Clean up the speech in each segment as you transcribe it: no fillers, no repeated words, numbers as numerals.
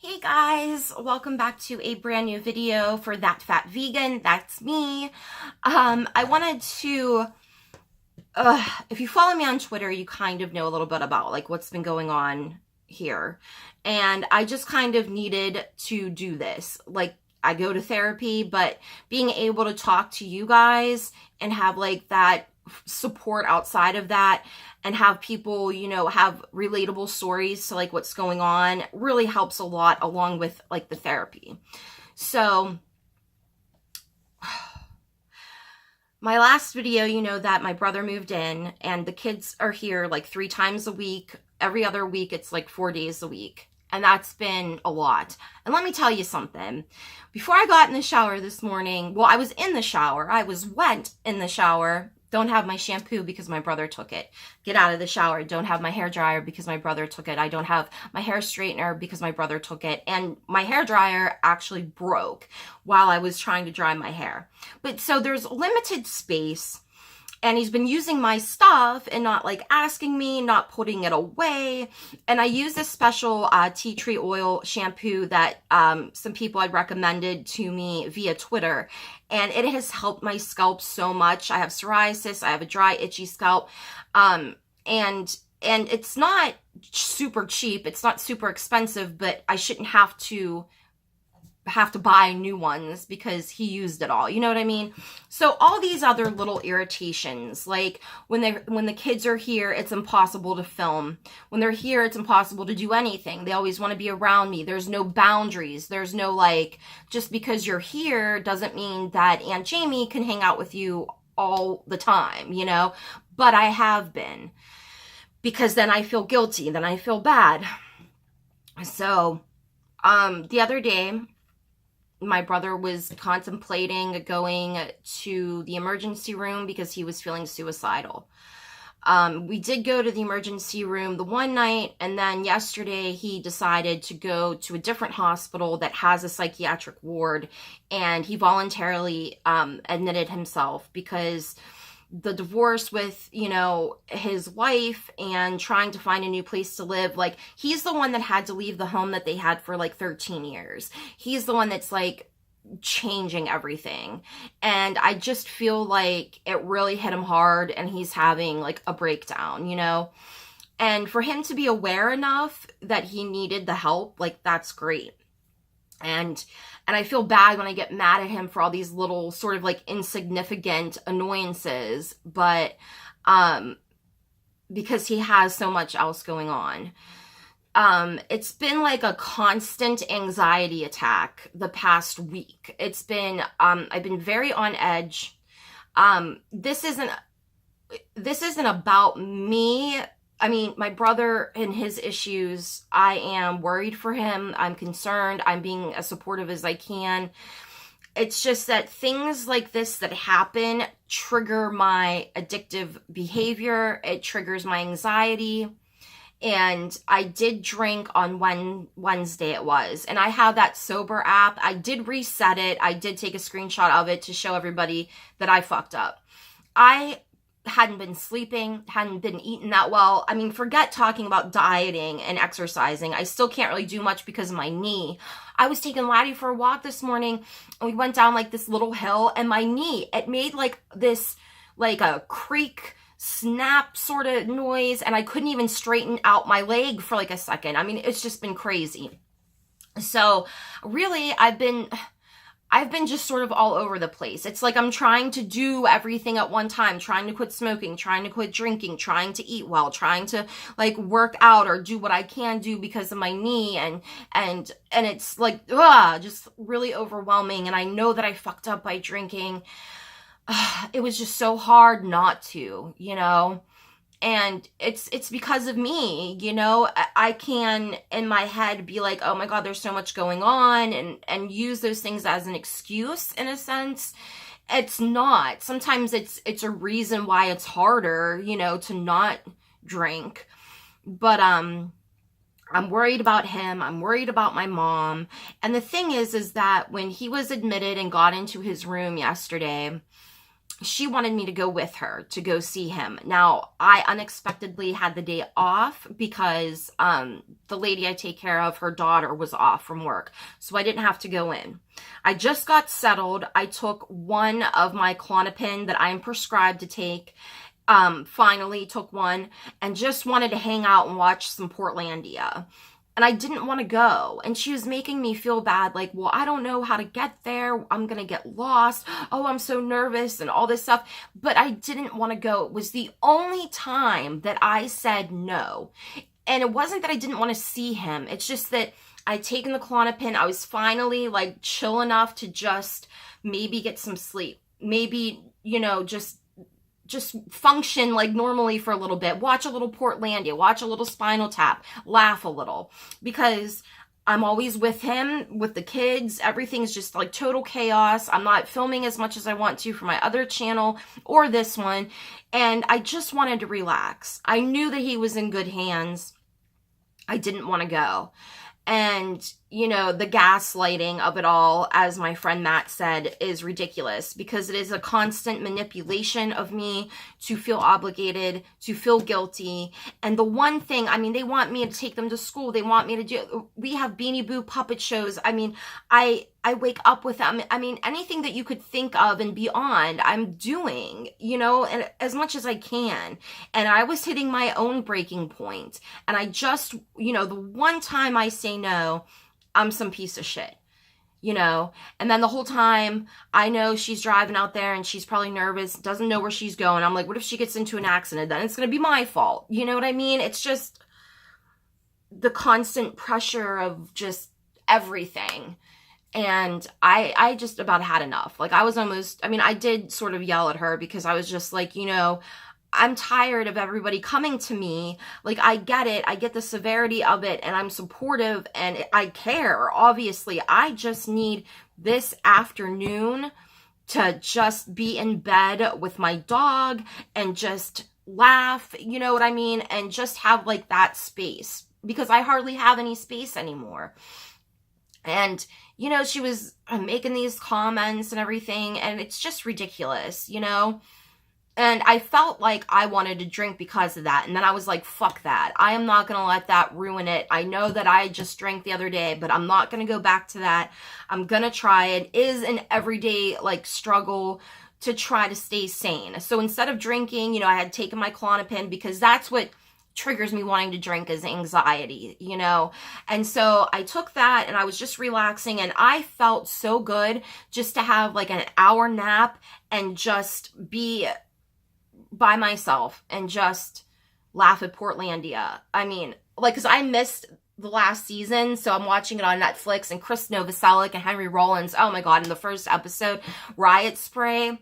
Hey guys, welcome back to a brand new video for That Fat Vegan. That's me. I wanted to, if you follow me on Twitter, you kind of know a little bit about like what's been going on here. And I just kind of needed to do this. Like I go to therapy, but being able to talk to you guys and have like that support outside of that and have people, have relatable stories to like what's going on really helps a lot along with like the therapy. So my last video, that my brother moved in and the kids are here like 3 times a week. Every other week, it's like 4 days a week. And that's been a lot. And let me tell you something. Before I got in the shower this morning, well, I was in the shower. I was wet in the shower. Don't have my shampoo because my brother took it. Get out of the shower. Don't have my hair dryer because my brother took it. I don't have my hair straightener because my brother took it. And my hair dryer actually broke while I was trying to dry my hair. But so there's limited space. And he's been using my stuff and not like asking me, not putting it away. And I use this special tea tree oil shampoo that some people had recommended to me via Twitter. And it has helped my scalp so much. I have psoriasis. I have a dry, itchy scalp. And it's not super cheap. It's not super expensive, but I shouldn't have to buy new ones because he used it all. You know what I mean? So all these other little irritations, like when the kids are here, it's impossible to film. When they're here, it's impossible to do anything. They always want to be around me. There's no boundaries. There's no like, just because you're here doesn't mean that Aunt Jamie can hang out with you all the time, But I have been, because then I feel guilty, then I feel bad. So, the other day, my brother was contemplating going to the emergency room because he was feeling suicidal. We did go to the emergency room the one night, and then yesterday he decided to go to a different hospital that has a psychiatric ward, and he voluntarily admitted himself because the divorce with, his wife and trying to find a new place to live, like, he's the one that had to leave the home that they had for like 13 years. He's the one that's like changing everything. And I just feel like it really hit him hard and he's having like a breakdown, And for him to be aware enough that he needed the help, like, that's great. And I feel bad when I get mad at him for all these little sort of like insignificant annoyances, but because he has so much else going on. It's been like a constant anxiety attack the past week. It's been, I've been very on edge. This isn't about me. I mean, my brother and his issues, I am worried for him. I'm concerned. I'm being as supportive as I can. It's just that things like this that happen trigger my addictive behavior. It triggers my anxiety. And I did drink on Wednesday it was. And I have that sober app. I did reset it. I did take a screenshot of it to show everybody that I fucked up. I hadn't been sleeping, hadn't been eating that well. I mean, forget talking about dieting and exercising. I still can't really do much because of my knee. I was taking Laddie for a walk this morning and we went down like this little hill and my knee, it made like this, like a creak, snap sort of noise, and I couldn't even straighten out my leg for like a second. I mean, it's just been crazy. So really, I've been just sort of all over the place. It's like I'm trying to do everything at one time, trying to quit smoking, trying to quit drinking, trying to eat well, trying to like work out or do what I can do because of my knee, and it's like just really overwhelming. And I know that I fucked up by drinking. It was just so hard not to, and it's because of me, I can in my head be like, oh my God, there's so much going on, and use those things as an excuse in a sense. It's not. Sometimes it's a reason why it's harder, to not drink. But I'm worried about him. I'm worried about my mom. And the thing is that when he was admitted and got into his room yesterday, she wanted me to go with her to go see him. Now, I unexpectedly had the day off because the lady I take care of, her daughter was off from work. So I didn't have to go in. I just got settled. I took one of my Klonopin that I am prescribed to take. Finally took one and just wanted to hang out and watch some Portlandia. And I didn't want to go. And she was making me feel bad. Like, well, I don't know how to get there. I'm going to get lost. Oh, I'm so nervous and all this stuff. But I didn't want to go. It was the only time that I said no. And it wasn't that I didn't want to see him. It's just that I'd taken the Klonopin. I was finally like chill enough to just maybe get some sleep. Maybe, you know, just function like normally for a little bit, watch a little Portlandia, watch a little Spinal Tap, laugh a little, because I'm always with him, with the kids. Everything's just like total chaos. I'm not filming as much as I want to for my other channel or this one. And I just wanted to relax. I knew that he was in good hands. I didn't want to go. And, you know, the gaslighting of it all, as my friend Matt said, is ridiculous because it is a constant manipulation of me to feel obligated, to feel guilty. And the one thing, I mean, they want me to take them to school. They want me to do, we have Beanie Boo puppet shows. I mean, I wake up with them. I mean, anything that you could think of and beyond, I'm doing, you know, and as much as I can. And I was hitting my own breaking point. And I just, you know, the one time I say no, I'm some piece of shit, you know. And then the whole time I know she's driving out there and she's probably nervous, doesn't know where she's going. I'm like, what if she gets into an accident? Then it's going to be my fault. You know what I mean? It's just the constant pressure of just everything. And I just about had enough. Like I was almost, I mean, I did sort of yell at her because I was just like, you know, I'm tired of everybody coming to me. Like, I get it. I get the severity of it and I'm supportive and I care. Obviously, I just need this afternoon to just be in bed with my dog and just laugh, you know what I mean? And just have like that space because I hardly have any space anymore. And, you know, she was making these comments and everything, and it's just ridiculous, you know? And I felt like I wanted to drink because of that. And then I was like, fuck that. I am not going to let that ruin it. I know that I just drank the other day, but I'm not going to go back to that. I'm going to try it. It is an everyday, like, struggle to try to stay sane. So instead of drinking, you know, I had taken my Klonopin because that's what triggers me wanting to drink is anxiety, you know? And so I took that and I was just relaxing and I felt so good just to have like an hour nap and just be by myself and just laugh at Portlandia. I mean, like, cause I missed the last season, so I'm watching it on Netflix, and Chris Novoselic and Henry Rollins, oh my God, in the first episode, Riot Spray.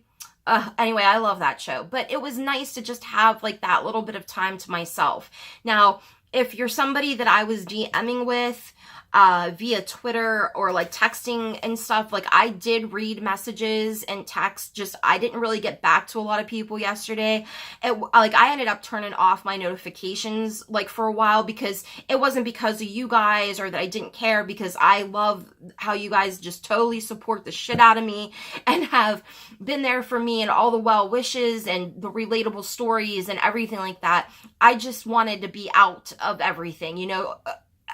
Anyway, I love that show, but it was nice to just have like that little bit of time to myself. Now, if you're somebody that I was DMing with via Twitter or like texting and stuff, like I did read messages and texts, just I didn't really get back to a lot of people yesterday. Like I ended up turning off my notifications like for a while because it wasn't because of you guys or that I didn't care, because I love how you guys just totally support the shit out of me and have been there for me and all the well wishes and the relatable stories and everything like that. I just wanted to be out of everything, you know,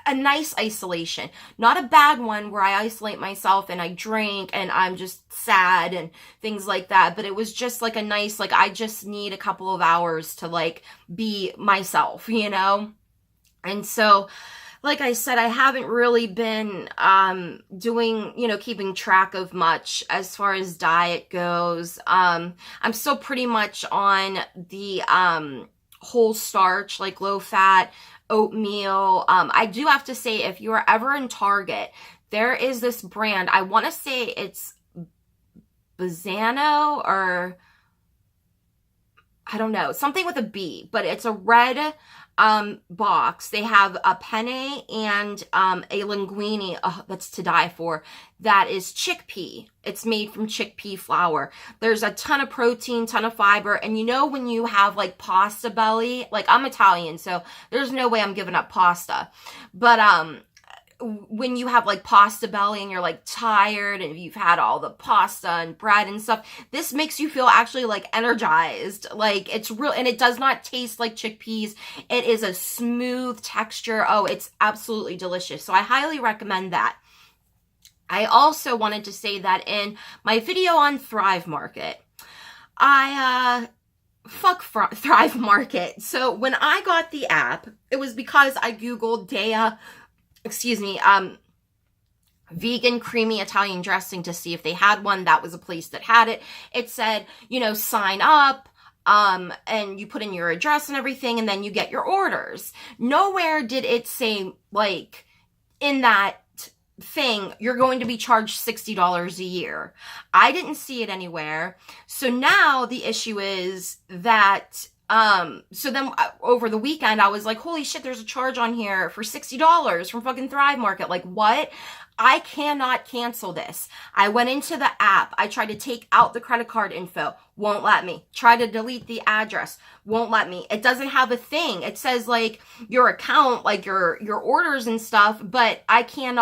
a nice isolation, not a bad one where I isolate myself and I drink and I'm just sad and things like that. But it was just like a nice, like, I just need a couple of hours to like be myself, you know? And so, like I said, I haven't really been doing, you know, keeping track of much as far as diet goes. I'm still pretty much on the whole starch, like low fat oatmeal. I do have to say, if you are ever in Target, there is this brand, I want to say it's Bazano or I don't know, something with a B, but it's a red box. They have a penne and a linguine that's to die for. That is chickpea. It's made from chickpea flour. There's a ton of protein, ton of fiber. And you know when you have like pasta belly, like I'm Italian, so there's no way I'm giving up pasta. But when you have like pasta belly and you're like tired and you've had all the pasta and bread and stuff, this makes you feel actually like energized. Like it's real, and it does not taste like chickpeas. It is a smooth texture. Oh, it's absolutely delicious. So I highly recommend that. I also wanted to say that in my video on Thrive Market, fuck Thrive Market. So when I got the app, it was because I Googled vegan creamy Italian dressing to see if they had one. That was a place that had it. It said, you know, sign up, and you put in your address and everything, and then you get your orders. Nowhere did it say, like, in that thing, you're going to be charged $60 a year. I didn't see it anywhere. So now the issue is that so then over the weekend I was like, holy shit, there's a charge on here for $60 from fucking Thrive Market. Like, what? I cannot cancel this. I went into the app. I tried to take out the credit card info. Won't let me. Try to delete the address. Won't let me. It doesn't have a thing. It says like your account, like your orders and stuff, but I can't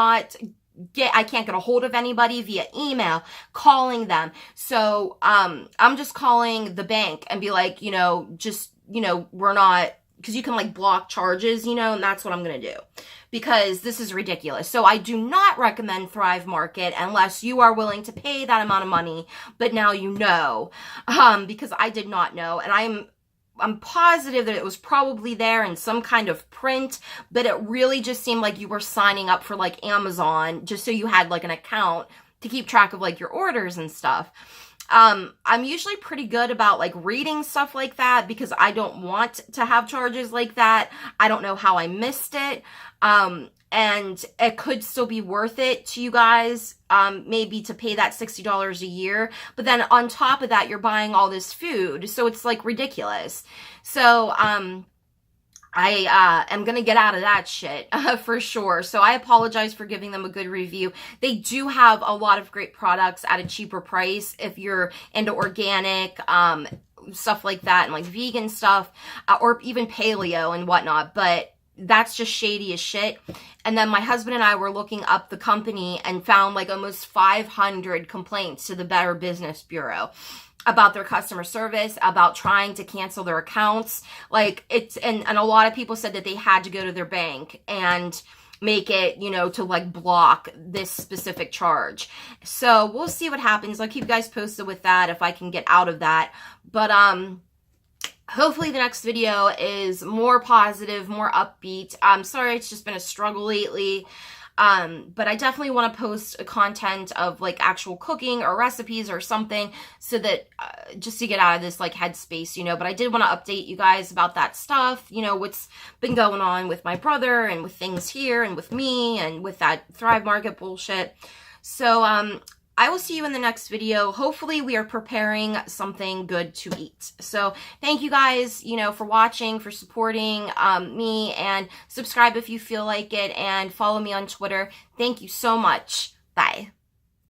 get a hold of anybody via email, calling them. So, I'm just calling the bank and be like, you know, just, you know, we're not, because you can like block charges, you know, and that's what I'm going to do, because this is ridiculous. So I do not recommend Thrive Market unless you are willing to pay that amount of money. But now you know, because I did not know, and I'm positive that it was probably there in some kind of print, but it really just seemed like you were signing up for like Amazon just so you had like an account to keep track of like your orders and stuff. I'm usually pretty good about like reading stuff like that because I don't want to have charges like that. I don't know how I missed it. And it could still be worth it to you guys, maybe to pay that $60 a year. But then on top of that, you're buying all this food. So it's like ridiculous. So, I am going to get out of that shit for sure. So I apologize for giving them a good review. They do have a lot of great products at a cheaper price if you're into organic, stuff like that, and like vegan stuff, or even paleo and whatnot. But that's just shady as shit. And then my husband and I were looking up the company and found like almost 500 complaints to the Better Business Bureau about their customer service, about trying to cancel their accounts. Like it's, and a lot of people said that they had to go to their bank and make it, you know, to like block this specific charge. So we'll see what happens. I'll keep you guys posted with that if I can get out of that. But, hopefully the next video is more positive, more upbeat. I'm sorry, it's just been a struggle lately. But I definitely want to post a content of like actual cooking or recipes or something so that just to get out of this like headspace, you know. But I did want to update you guys about that stuff, you know, what's been going on with my brother and with things here and with me and with that Thrive Market bullshit. So, I will see you in the next video. Hopefully we are preparing something good to eat. So thank you guys, you know, for watching, for supporting me, and subscribe if you feel like it, and follow me on Twitter. Thank you so much. Bye.